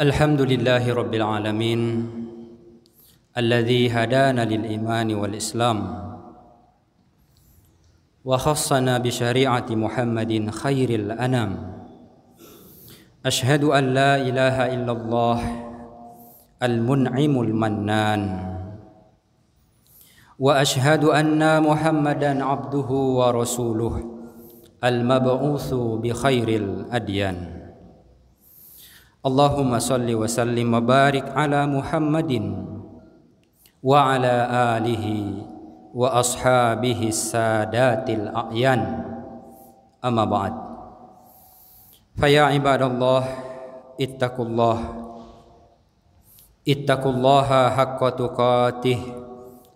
Alhamdulillahi Rabbil Alamin Alladhi hadana lil imani wal islam Wa khassana bi syari'ati Muhammadin khairil anam Ashhadu an la ilaha illallah Al-mun'imul mannan Wa ashhadu anna Muhammadan abduhu wa rasuluh Al-mab'uthu bi khairil adyan Allahumma salli wa sallim wa barik ala Muhammadin wa ala alihi wa ashabihi sadatil a'yan amma ba'd faya ibadallah ittaqullaha haqqa tuqatih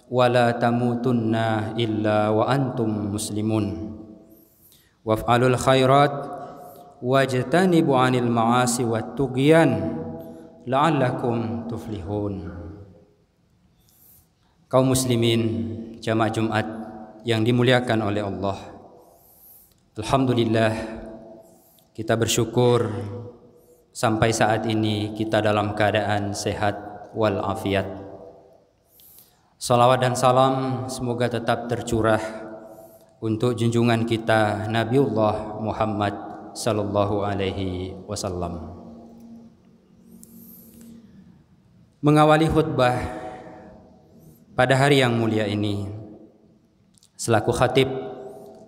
wa la tamutunna illa wa antum muslimun waf'alul khairat wajtanibu 'anil ma'asi wat tughyan la'allakum tuflihun. Kaum muslimin jamaah Jumat yang dimuliakan oleh Allah. Alhamdulillah kita bersyukur sampai saat ini kita dalam keadaan sehat wal afiat. Salawat dan salam semoga tetap tercurah untuk junjungan kita Nabiullah Muhammad sallallahu alaihi wasallam. Mengawali khutbah pada hari yang mulia ini, selaku khatib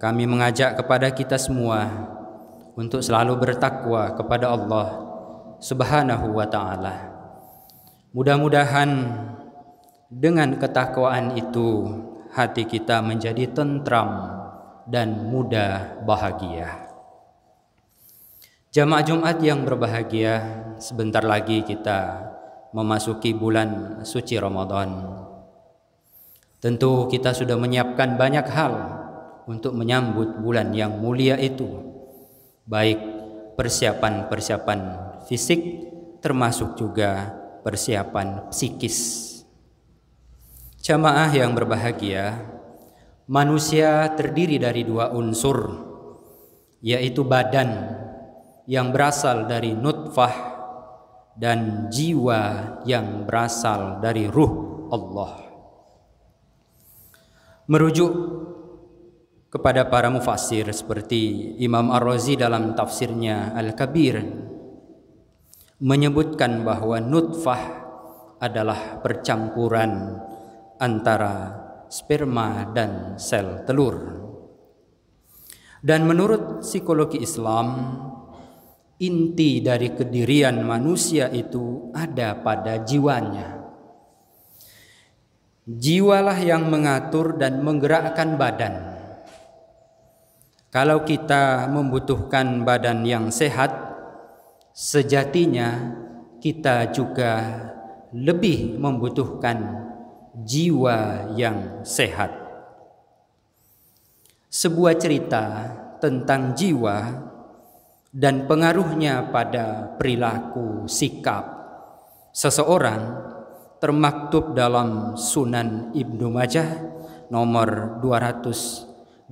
kami mengajak kepada kita semua untuk selalu bertakwa kepada Allah Subhanahu wa taala. Mudah-mudahan dengan ketakwaan itu hati kita menjadi tentram dan mudah bahagia. Jamaah Jumat yang berbahagia, sebentar lagi kita memasuki bulan suci Ramadan. Tentu kita sudah menyiapkan banyak hal untuk menyambut bulan yang mulia itu, baik persiapan-persiapan fisik termasuk juga persiapan psikis. Jamaah yang berbahagia, manusia terdiri dari dua unsur, yaitu badan yang berasal dari nutfah dan jiwa yang berasal dari ruh Allah. Merujuk kepada para mufassir seperti Imam Ar-Razi dalam tafsirnya Al-Kabir menyebutkan bahwa nutfah adalah percampuran antara sperma dan sel telur. Dan menurut psikologi Islam, inti dari kedirian manusia itu ada pada jiwanya. Jiwalah yang mengatur dan menggerakkan badan. Kalau kita membutuhkan badan yang sehat, sejatinya kita juga lebih membutuhkan jiwa yang sehat. Sebuah cerita tentang jiwa dan pengaruhnya pada perilaku sikap seseorang termaktub dalam Sunan Ibnu Majah nomor 2132,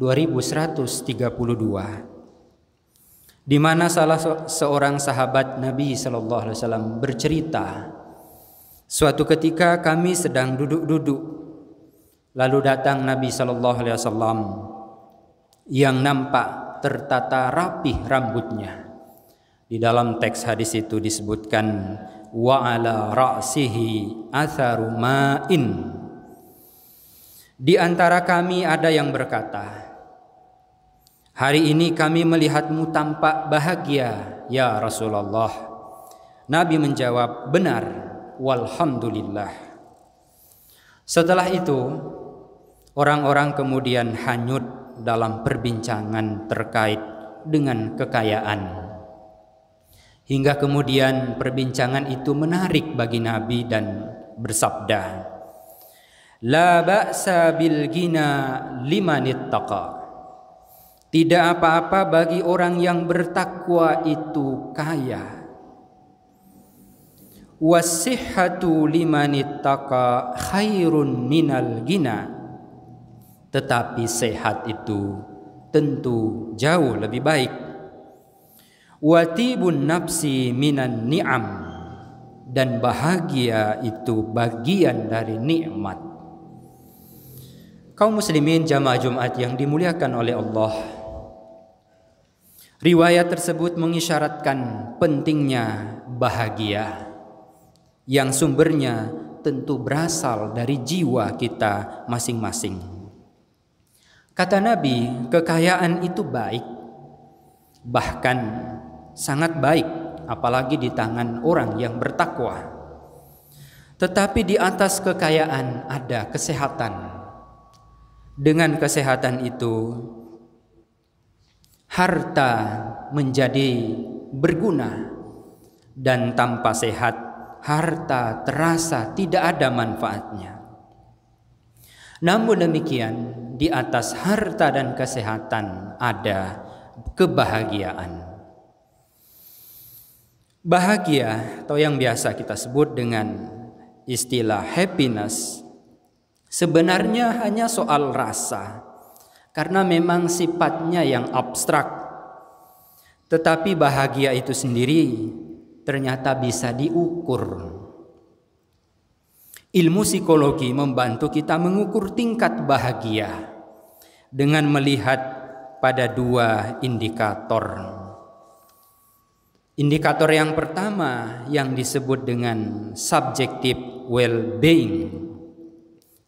di mana salah seorang sahabat Nabi sallallahu alaihi wasallam bercerita, suatu ketika kami sedang duduk-duduk, lalu datang Nabi sallallahu alaihi wasallam yang nampak tertata rapih rambutnya. Di dalam teks hadis itu disebutkan wa ala ra'sihi atharu ma'in. Di antara kami ada yang berkata, hari ini kami melihatmu tampak bahagia ya Rasulullah. Nabi menjawab, benar, walhamdulillah. Setelah itu orang-orang kemudian hanyut dalam perbincangan terkait dengan kekayaan. Hingga kemudian perbincangan itu menarik bagi Nabi dan bersabda, la ba'sa bil ghina liman ittaqa. Tidak apa-apa bagi orang yang bertakwa itu kaya. Wasihhatu liman ittaqa khairun minal ghina. Tetapi sehat itu tentu jauh lebih baik. Watibun nafsi minan ni'am. dan bahagia itu bagian dari nikmat. Kaum muslimin jamaah Jumat yang dimuliakan oleh Allah, riwayat tersebut mengisyaratkan pentingnya bahagia yang sumbernya tentu berasal dari jiwa kita masing-masing. Kata Nabi, kekayaan itu baik, bahkan sangat baik, apalagi di tangan orang yang bertakwa. Tetapi di atas kekayaan ada kesehatan. Dengan kesehatan itu, harta menjadi berguna, dan tanpa sehat, harta terasa tidak ada manfaatnya. Namun demikian, di atas harta dan kesehatan ada kebahagiaan. Bahagia atau yang biasa kita sebut dengan istilah happiness sebenarnya hanya soal rasa, karena memang sifatnya yang abstrak. Tetapi bahagia itu sendiri ternyata bisa diukur. Ilmu psikologi membantu kita mengukur tingkat bahagia dengan melihat pada dua indikator. Indikator yang pertama yang disebut dengan subjective well-being,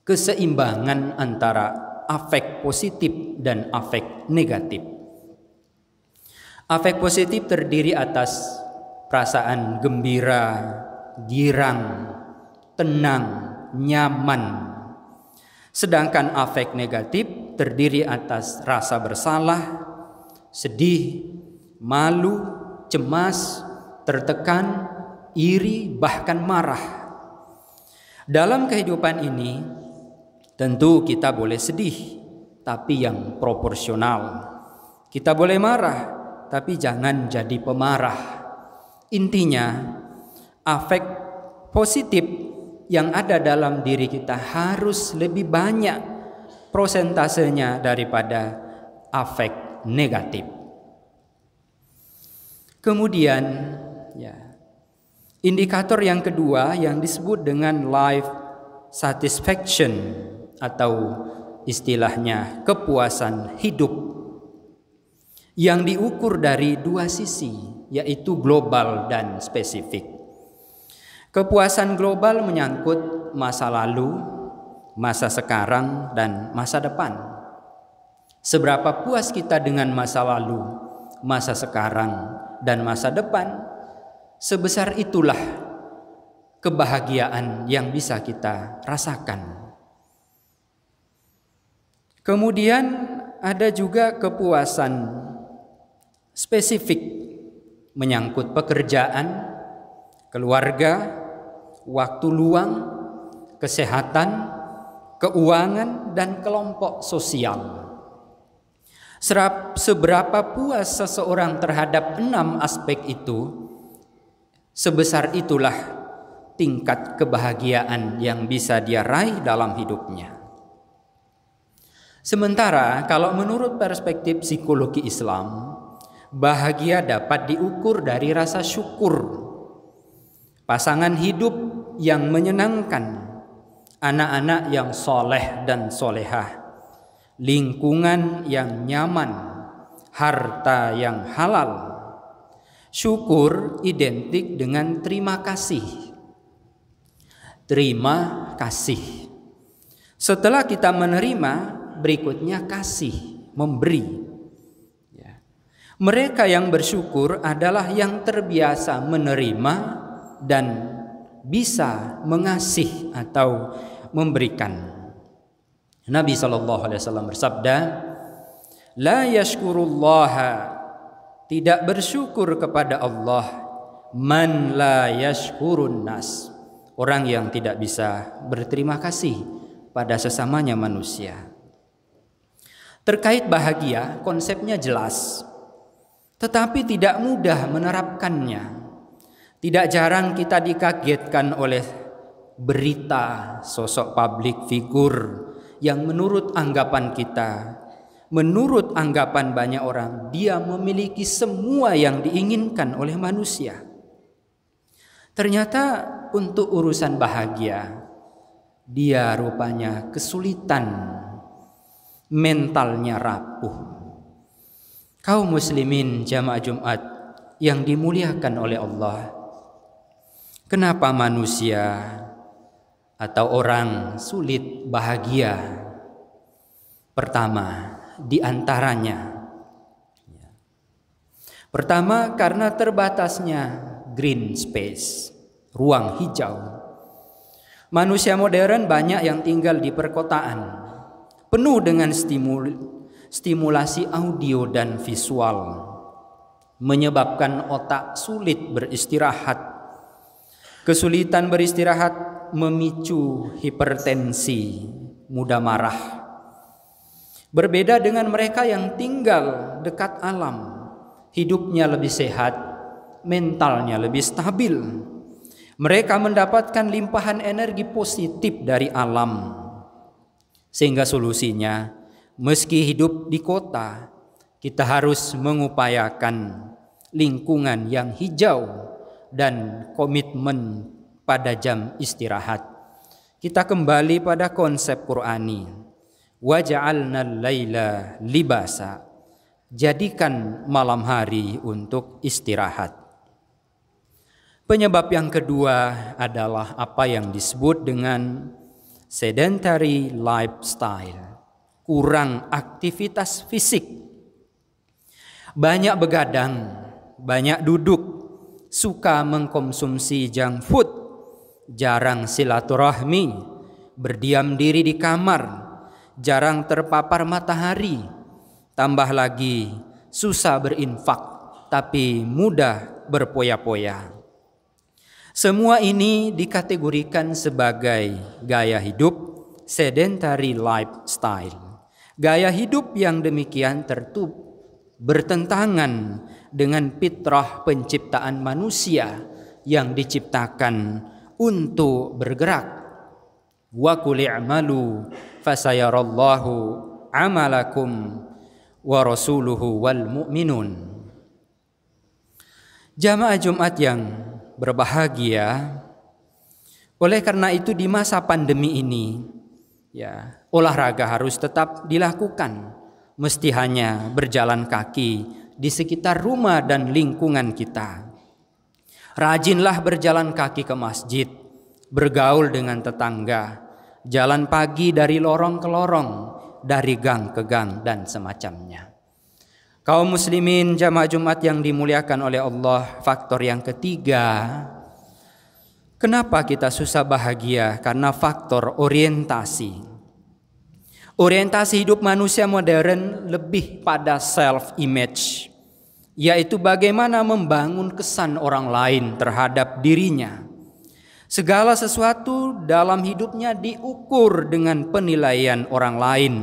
keseimbangan antara afek positif dan afek negatif. Afek positif terdiri atas perasaan gembira, girang, tenang, nyaman. Sedangkan afek negatif terdiri atas rasa bersalah, sedih, malu, cemas, tertekan, iri, bahkan marah. Dalam kehidupan ini tentu kita boleh sedih, tapi yang proporsional. Kita boleh marah, tapi jangan jadi pemarah. Intinya, afek positif yang ada dalam diri kita harus lebih banyak prosentasenya daripada afek negatif. Kemudian, indikator yang kedua yang disebut dengan life satisfaction atau istilahnya kepuasan hidup, yang diukur dari dua sisi, yaitu global dan spesifik. Kepuasan global menyangkut masa lalu, masa sekarang, dan masa depan. Seberapa puas kita dengan masa lalu, masa sekarang, dan masa depan, sebesar itulah kebahagiaan yang bisa kita rasakan. Kemudian ada juga kepuasan spesifik menyangkut pekerjaan, keluarga, waktu luang, kesehatan, keuangan, dan kelompok sosial. Seberapa puas seseorang terhadap 6 aspek itu, sebesar itulah tingkat kebahagiaan yang bisa dia raih dalam hidupnya. Sementara kalau menurut perspektif psikologi Islam, bahagia dapat diukur dari rasa syukur, pasangan hidup yang menyenangkan, anak-anak yang soleh dan solehah, lingkungan yang nyaman, harta yang halal. Syukur identik dengan terima kasih. Terima kasih. Setelah kita menerima, berikutnya kasih, memberi. Mereka yang bersyukur adalah yang terbiasa menerima dan bisa mengasih atau memberikan. Nabi SAW bersabda, "La yashkurullaha," tidak bersyukur kepada Allah, "man la yashkurun nas," orang yang tidak bisa berterima kasih pada sesamanya manusia. Terkait bahagia, konsepnya jelas, tetapi tidak mudah menerapkannya. Tidak jarang kita dikagetkan oleh berita sosok publik figur yang menurut anggapan kita, menurut anggapan banyak orang, dia memiliki semua yang diinginkan oleh manusia. Ternyata untuk urusan bahagia, dia rupanya kesulitan, mentalnya rapuh. Kaum muslimin jamaah Jumat yang dimuliakan oleh Allah, kenapa manusia atau orang sulit bahagia? Pertama, di antaranya, pertama karena terbatasnya green space, ruang hijau. Manusia modern banyak yang tinggal di perkotaan, penuh dengan stimulasi audio dan visual, menyebabkan otak sulit beristirahat. Kesulitan beristirahat memicu hipertensi, mudah marah. Berbeda dengan mereka yang tinggal dekat alam, hidupnya lebih sehat, mentalnya lebih stabil. Mereka mendapatkan limpahan energi positif dari alam. Sehingga solusinya, meski hidup di kota, kita harus mengupayakan lingkungan yang hijau dan komitmen pada jam istirahat. Kita kembali pada konsep Qur'ani. Waja'alnal laila libasa. Jadikan malam hari untuk istirahat. Penyebab yang kedua adalah apa yang disebut dengan sedentary lifestyle, kurang aktivitas fisik. Banyak begadang, banyak duduk, suka mengkonsumsi junk food, jarang silaturahmi, berdiam diri di kamar, jarang terpapar matahari, tambah lagi susah berinfak, tapi mudah berpoya-poya. Semua ini dikategorikan sebagai gaya hidup sedentary lifestyle. Gaya hidup yang demikian bertentangan dengan fitrah penciptaan manusia yang diciptakan untuk bergerak. Wa qul i'malu fasayarallahu amalakum wa rasuluhu wal mu'minun. Jamaah Jumat yang berbahagia, oleh karena itu di masa pandemi ini, olahraga harus tetap dilakukan. Mesti hanya berjalan kaki di sekitar rumah dan lingkungan kita. Rajinlah berjalan kaki ke masjid, bergaul dengan tetangga, jalan pagi dari lorong ke lorong, dari gang ke gang dan semacamnya. Kaum muslimin jamaah Jumat yang dimuliakan oleh Allah, faktor yang ketiga, kenapa kita susah bahagia? Karena faktor orientasi. Orientasi hidup manusia modern lebih pada self-image, yaitu bagaimana membangun kesan orang lain terhadap dirinya. Segala sesuatu dalam hidupnya diukur dengan penilaian orang lain.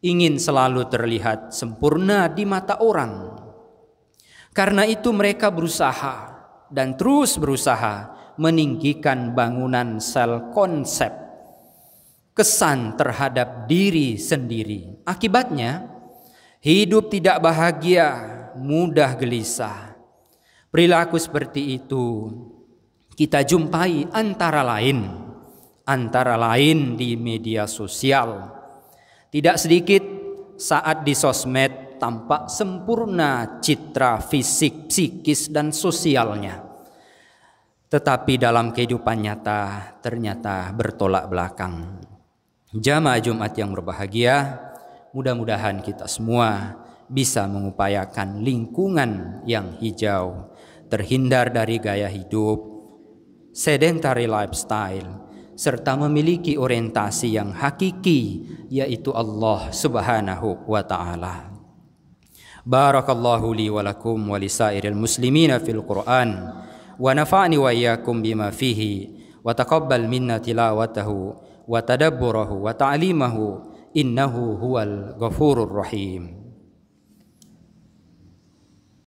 Ingin selalu terlihat sempurna di mata orang. Karena itu mereka berusaha dan terus berusaha meninggikan bangunan sel konsep, kesan terhadap diri sendiri. Akibatnya, hidup tidak bahagia, mudah gelisah. Perilaku seperti itu kita jumpai antara lain di media sosial. Tidak sedikit saat di sosmed tampak sempurna citra fisik, psikis, dan sosialnya. Tetapi dalam kehidupan nyata ternyata bertolak belakang. Jamaah Jumat yang berbahagia, mudah-mudahan kita semua bisa mengupayakan lingkungan yang hijau, terhindar dari gaya hidup sedentary lifestyle, serta memiliki orientasi yang hakiki, yaitu Allah Subhanahu wa ta'ala. Barakallahu li wa lakum wa lisairil muslimina fil Qur'an, wa nafa'ni wa iyyakum bima fihi, wa taqabbal minna tilawatahu wa tadabburahu wa ta'limahu, innahu huwal ghafurur rahim.